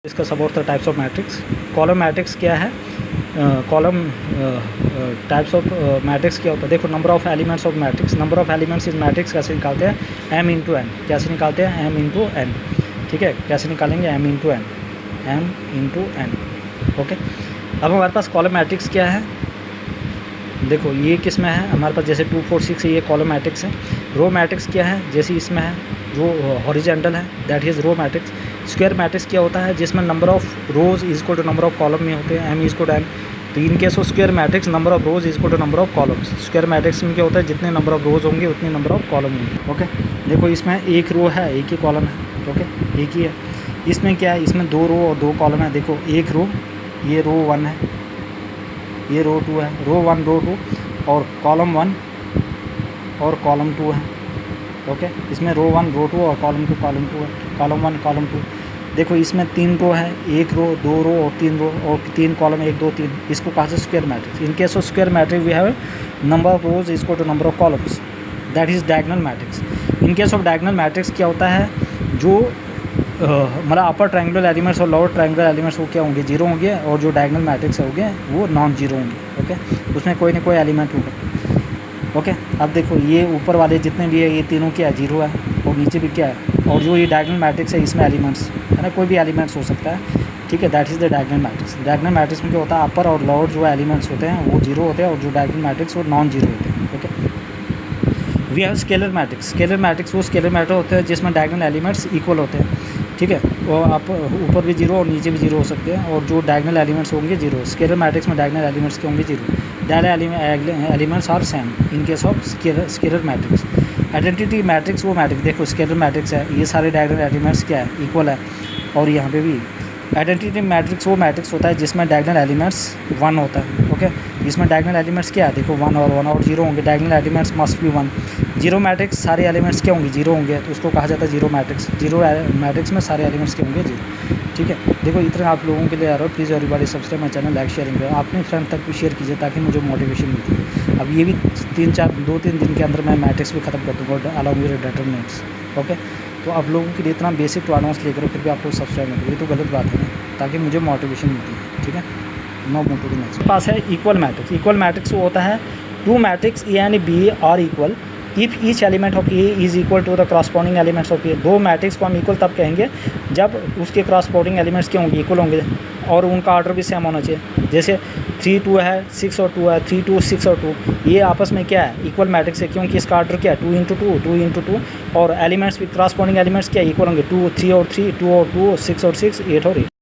इसका सब of the types of matrix. Column matrix क्या है? कॉलम टाइप्स ऑफ मैट्रिक्स क्या होता है? देखो, number of elements of matrix. Number of elements इस मैट्रिक्स कैसे निकालते हैं? m into N. कैसे निकालते हैं? m into N. ठीक है, कैसे निकालेंगे? m into N. m into N. Okay, अब हमारे पास कॉलम मैट्रिक्स क्या है? देखो, ये किस में है हमारे पास? जैसे 2 4 6 ये कॉलम मैट्रिक्स है। रो मैट्रिक्स क्या है? जैसे इसमें है जो हॉरिजॉन्टल है, that is row matrix. Square matrix क्या होता है? जिसमें number of rows is equal to number of column में होते हैं, m is equal to n। तो in case of square matrix number of rows is equal to number of columns. Square matrix में क्या होता है? जितने नंबर ऑफ रोज होंगे उतने नंबर ऑफ कॉलम होंगे। ओके, देखो इसमें एक रो है, एक ही कॉलम है। ओके, एक ही है। इसमें क्या है? इसमें 2 रो और 2 कॉलम है। देखो, एक रो, ये रो 1 है, ये रो 2 है। रो 1 रो 2 और कॉलम 1 और कॉलम 2 है। ओके, इसमें रो 1 रो 2 और कॉलम 2 है। Column 1 column 2। देखो, इसमें 3 रो है, एक रो 2 रो और 3 रो और 3 कॉलम 1 2 3। इसको कहा जाए square matrix. In case of square matrix we have number of rows is equal to number of columns, that is diagonal matrix. In case of diagonal matrix क्या होता है? जो मतलब अपर ट्रायंगुलर एलिमेंट्स और lower triangular elements वो क्या होंगे? 0 होंगे, और जो डायगोनल मैट्रिक्स होंगे वो नॉन जीरो होंगे। ओके, उसमें कोई ना कोई एलिमेंट होगा। ओके, अब देखो, ये ऊपर वाले जितने भी है ये तीनों क्या है? 0 है, और नीचे भी क्या है? और जो ये डायगोनल मैट्रिक्स है इसमें एलिमेंट्स है ना, कोई भी एलिमेंट्स हो सकता है। ठीक है, that is the diagonal matrix. Diagonal matrix में क्या होता है? अपर और लोअर जो एलिमेंट्स होते हैं वो 0 होते हैं, और जो डायगोनल मैट्रिक्स वो नॉन जीरो होते हैं। Okay, we have scalar matrix. Scalar matrix वो स्केलर मैट्रिक्स होते हैं जिसमें डायगोनल एलिमेंट्स इक्वल होते हैं। ठीक है, वो आप ऊपर भी 0 और नीचे भी 0 हो सकते हैं, और जो डायगोनल एलिमेंट्स होंगे 0। स्केलर मैट्रिक्स में डायगोनल एलिमेंट्स के होंगे 0। Diagonal elements are same in case of scalar matrix. Identity matrix वो मैट्रिक्स, देखो स्केलर मैट्रिक्स है, ये सारे डायगोनल एलिमेंट्स क्या है? इक्वल है, और यहाँ पे भी। आइडेंटिटी मैट्रिक्स वो मैट्रिक्स होता है जिसमें डायगोनल एलिमेंट्स 1 होता है। ओके, इसमें डायगोनल एलिमेंट्स क्या है? देखो 1 और 0 होंगे, diagonal elements must be 1। Zero matrix सारे एलिमेंट्स क्या होंगे? 0 होंगे, तो उसको कहा जाता है जीरो मैट्रिक्स। जीरो मैट्रिक्स में सारे एलिमेंट्स क्या होंगे? 0। ठीक है, देखो इतना आप लोगों के लिए आ रहा हो। Please everybody subscribe my channel, like sharing करो, अपने फ्रेंड तक भी शेयर कीजिए ताकि मुझे मोटिवेशन मिलती है। अब ये भी 2-3 दिन के अंदर मैं मैट्रिक्स भी खत्म कर दूँगा अलॉन्ग विद डिटरमिनेंट्स। ओके, तो आप लोगों के लिए इतना बेसिक टू एडवांस लेकर फिर भी आप लोग सब्सक्राइब नहीं करें, ये तो गलत बात है ना, ताकि मुझे मोटिवेशन मिलती है। ठीक है, no move to the next. पास है इक्वल मैट्रिक्स। इक्वल मैट्रिक्स वो होता है 2 matrix A and B are equal if each element of A is equal to the corresponding elements of A. 2 matrix को हम इक्वल तब कहेंगे जब उसके क्रॉसपोर्डिंग एलिमेंट्स क्या होंगे? इक्वल होंगे, और उनका ऑर्डर भी सेम होना चाहिए। जैसे 3 2 है, 6 और 2 है, 3 2 6 और 2, ये आपस में क्या है? इक्वल मैट्रिक्स है, क्योंकि इसका ऑर्डर क्या है? 2 इंटू 2, और एलिमेंट्स भी क्रॉसपोर्डिंग एलिमेंट्स क्या इक्वल होंगे? 2 3 और 3, 2 और 2, 6 और 6, 8 और 8।